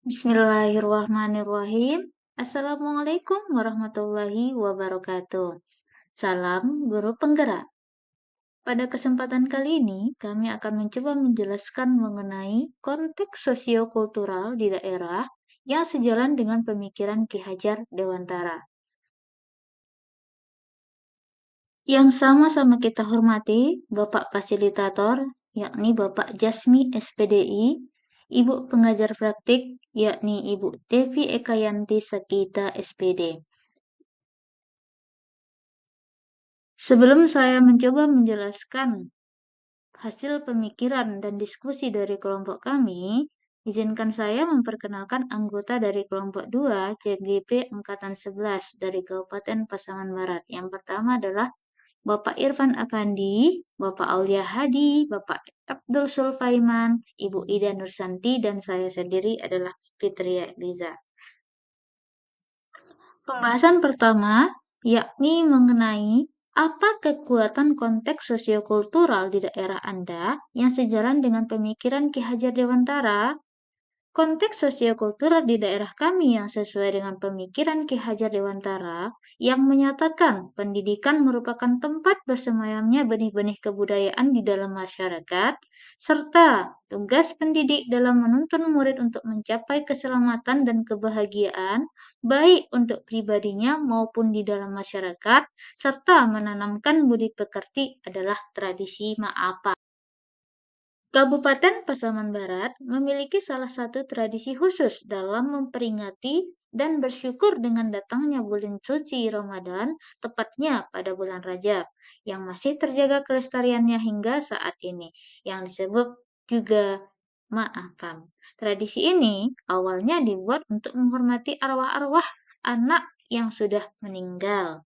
Bismillahirrahmanirrahim. Assalamualaikum warahmatullahi wabarakatuh. Salam guru penggerak. Pada kesempatan kali ini, kami akan mencoba menjelaskan mengenai konteks sosiokultural di daerah yang sejalan dengan pemikiran Ki Hajar Dewantara. Yang sama-sama kita hormati, Bapak Fasilitator, yakni Bapak Jasmi SPDI, Ibu Pengajar Praktik, yakni Ibu Devi Ekayanti Sakita SPD. Sebelum saya mencoba menjelaskan hasil pemikiran dan diskusi dari kelompok kami, izinkan saya memperkenalkan anggota dari kelompok 2 CGP Angkatan 11 dari Kabupaten Pasaman Barat. Yang pertama adalah Bapak Irfan Afandi, Bapak Aulia Hadi, Bapak Abdul Sulfaiman, Ibu Ida Nursanti, dan saya sendiri adalah Fitria Liza. Pembahasan pertama yakni mengenai apa kekuatan konteks sosiokultural di daerah Anda yang sejalan dengan pemikiran Ki Hajar Dewantara. Konteks sosiokultural di daerah kami yang sesuai dengan pemikiran Ki Hajar Dewantara yang menyatakan pendidikan merupakan tempat bersemayamnya benih-benih kebudayaan di dalam masyarakat, serta tugas pendidik dalam menuntun murid untuk mencapai keselamatan dan kebahagiaan, baik untuk pribadinya maupun di dalam masyarakat, serta menanamkan budi pekerti adalah tradisi Ma'apa. Kabupaten Pasaman Barat memiliki salah satu tradisi khusus dalam memperingati dan bersyukur dengan datangnya bulan suci Ramadan, tepatnya pada bulan Rajab, yang masih terjaga kelestariannya hingga saat ini, yang disebut juga Ma'afam. Tradisi ini awalnya dibuat untuk menghormati arwah-arwah anak yang sudah meninggal.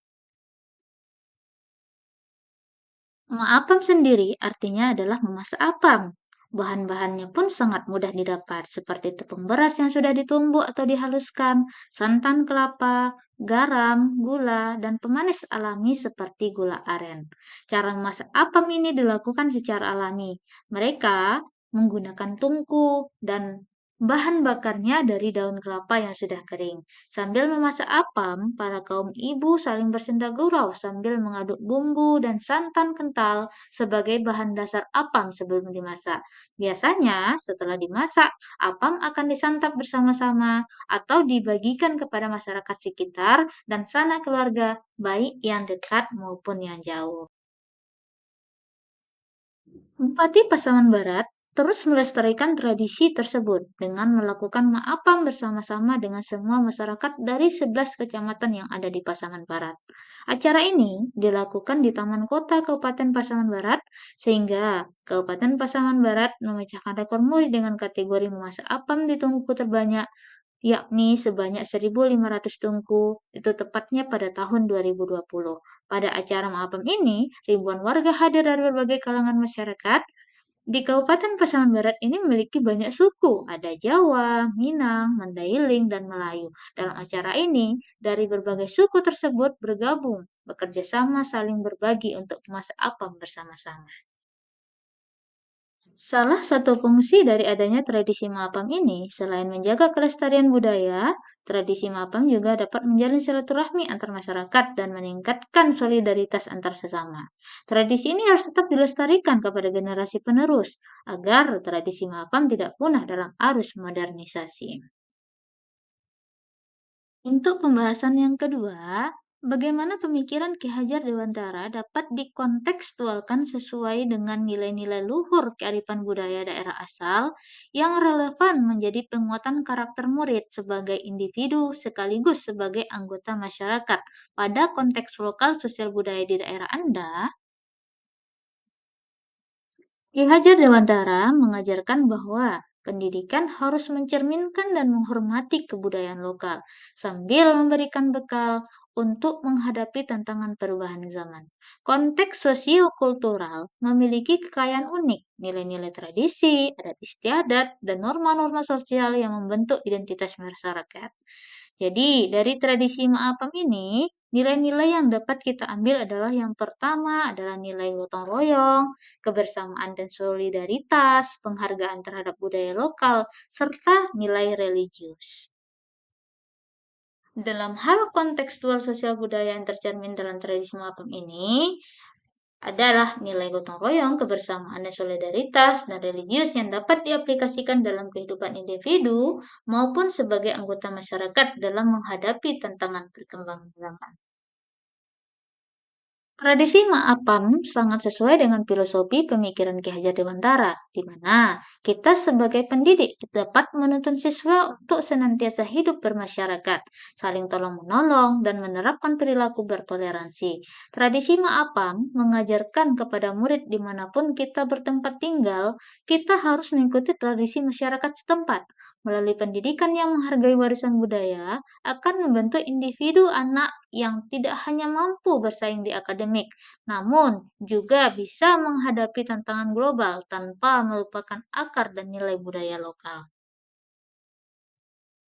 Mengapam sendiri artinya adalah memasak apam. Bahan-bahannya pun sangat mudah didapat, seperti tepung beras yang sudah ditumbuk atau dihaluskan, santan kelapa, garam, gula, dan pemanis alami seperti gula aren. Cara memasak apam ini dilakukan secara alami. Mereka menggunakan tungku dan bahan bakarnya dari daun kelapa yang sudah kering. Sambil memasak apam, para kaum ibu saling bersenda gurau sambil mengaduk bumbu dan santan kental sebagai bahan dasar apam sebelum dimasak. Biasanya, setelah dimasak, apam akan disantap bersama-sama atau dibagikan kepada masyarakat sekitar dan sanak keluarga, baik yang dekat maupun yang jauh. Bupati Pasaman Barat terus melestarikan tradisi tersebut dengan melakukan maapam bersama-sama dengan semua masyarakat dari 11 kecamatan yang ada di Pasaman Barat. Acara ini dilakukan di Taman Kota Kabupaten Pasaman Barat sehingga Kabupaten Pasaman Barat memecahkan rekor muri dengan kategori memasak apam di tungku terbanyak yakni sebanyak 1.500 tungku, itu tepatnya pada tahun 2020. Pada acara maapam ini, ribuan warga hadir dari berbagai kalangan masyarakat. Di Kabupaten Pasaman Barat ini memiliki banyak suku, ada Jawa, Minang, Mandailing, dan Melayu. Dalam acara ini, dari berbagai suku tersebut bergabung, bekerja sama, saling berbagi untuk memasak apam bersama-sama. Salah satu fungsi dari adanya tradisi Mapam ini, selain menjaga kelestarian budaya, tradisi Mapam juga dapat menjalin silaturahmi antar masyarakat dan meningkatkan solidaritas antar sesama. Tradisi ini harus tetap dilestarikan kepada generasi penerus, agar tradisi Mapam tidak punah dalam arus modernisasi. Untuk pembahasan yang kedua, bagaimana pemikiran Ki Hajar Dewantara dapat dikontekstualkan sesuai dengan nilai-nilai luhur kearifan budaya daerah asal yang relevan menjadi penguatan karakter murid sebagai individu sekaligus sebagai anggota masyarakat pada konteks lokal sosial budaya di daerah Anda. Ki Hajar Dewantara mengajarkan bahwa pendidikan harus mencerminkan dan menghormati kebudayaan lokal, sambil memberikan bekal untuk menghadapi tantangan perubahan zaman. Konteks sosiokultural memiliki kekayaan unik, nilai-nilai tradisi, adat istiadat, dan norma-norma sosial yang membentuk identitas masyarakat. Jadi, dari tradisi Maapam ini, nilai-nilai yang dapat kita ambil adalah yang pertama adalah nilai gotong royong, kebersamaan dan solidaritas, penghargaan terhadap budaya lokal, serta nilai religius. Dalam hal kontekstual sosial budaya yang tercermin dalam tradisi Maapam ini, adalah nilai gotong royong, kebersamaan dan solidaritas, dan religius yang dapat diaplikasikan dalam kehidupan individu maupun sebagai anggota masyarakat dalam menghadapi tantangan perkembangan zaman. Tradisi Maapam sangat sesuai dengan filosofi pemikiran Ki Hajar Dewantara, di mana kita sebagai pendidik dapat menuntun siswa untuk senantiasa hidup bermasyarakat, saling tolong-menolong, dan menerapkan perilaku bertoleransi. Tradisi Maapam mengajarkan kepada murid dimanapun kita bertempat tinggal, kita harus mengikuti tradisi masyarakat setempat. Melalui pendidikan yang menghargai warisan budaya, akan membentuk individu anak yang tidak hanya mampu bersaing di akademik, namun juga bisa menghadapi tantangan global tanpa melupakan akar dan nilai budaya lokal.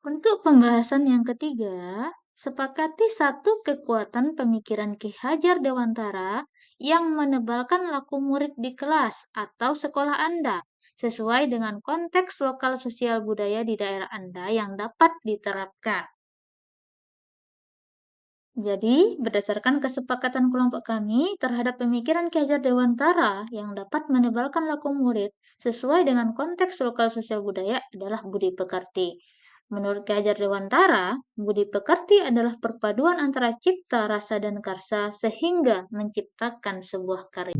Untuk pembahasan yang ketiga, sepakati satu kekuatan pemikiran Ki Hajar Dewantara yang menebalkan laku murid di kelas atau sekolah Anda, sesuai dengan konteks lokal sosial budaya di daerah Anda yang dapat diterapkan. Jadi, berdasarkan kesepakatan kelompok kami terhadap pemikiran Ki Hajar Dewantara yang dapat menebalkan laku murid sesuai dengan konteks lokal sosial budaya adalah budi pekerti. Menurut Ki Hajar Dewantara, budi pekerti adalah perpaduan antara cipta, rasa, dan karsa sehingga menciptakan sebuah karya.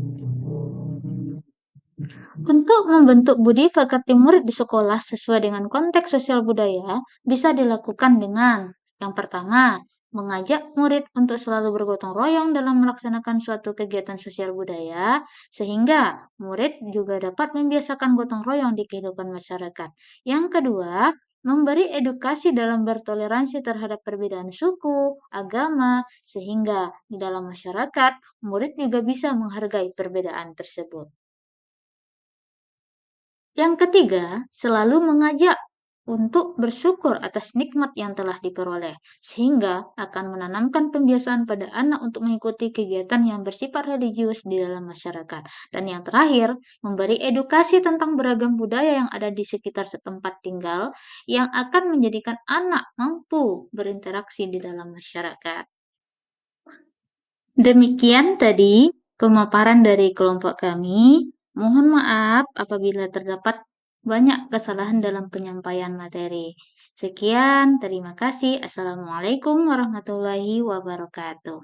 Untuk membentuk budi pekerti murid di sekolah sesuai dengan konteks sosial budaya bisa dilakukan dengan yang pertama, mengajak murid untuk selalu bergotong royong dalam melaksanakan suatu kegiatan sosial budaya, sehingga murid juga dapat membiasakan gotong royong di kehidupan masyarakat. Yang kedua, memberi edukasi dalam bertoleransi terhadap perbedaan suku, agama, sehingga di dalam masyarakat, murid juga bisa menghargai perbedaan tersebut. Yang ketiga, selalu mengajak untuk bersyukur atas nikmat yang telah diperoleh, sehingga akan menanamkan pembiasaan pada anak untuk mengikuti kegiatan yang bersifat religius di dalam masyarakat. Dan yang terakhir, memberi edukasi tentang beragam budaya yang ada di sekitar setempat tinggal yang akan menjadikan anak mampu berinteraksi di dalam masyarakat. Demikian tadi pemaparan dari kelompok kami. Mohon maaf apabila terdapat banyak kesalahan dalam penyampaian materi. Sekian, terima kasih. Assalamualaikum warahmatullahi wabarakatuh.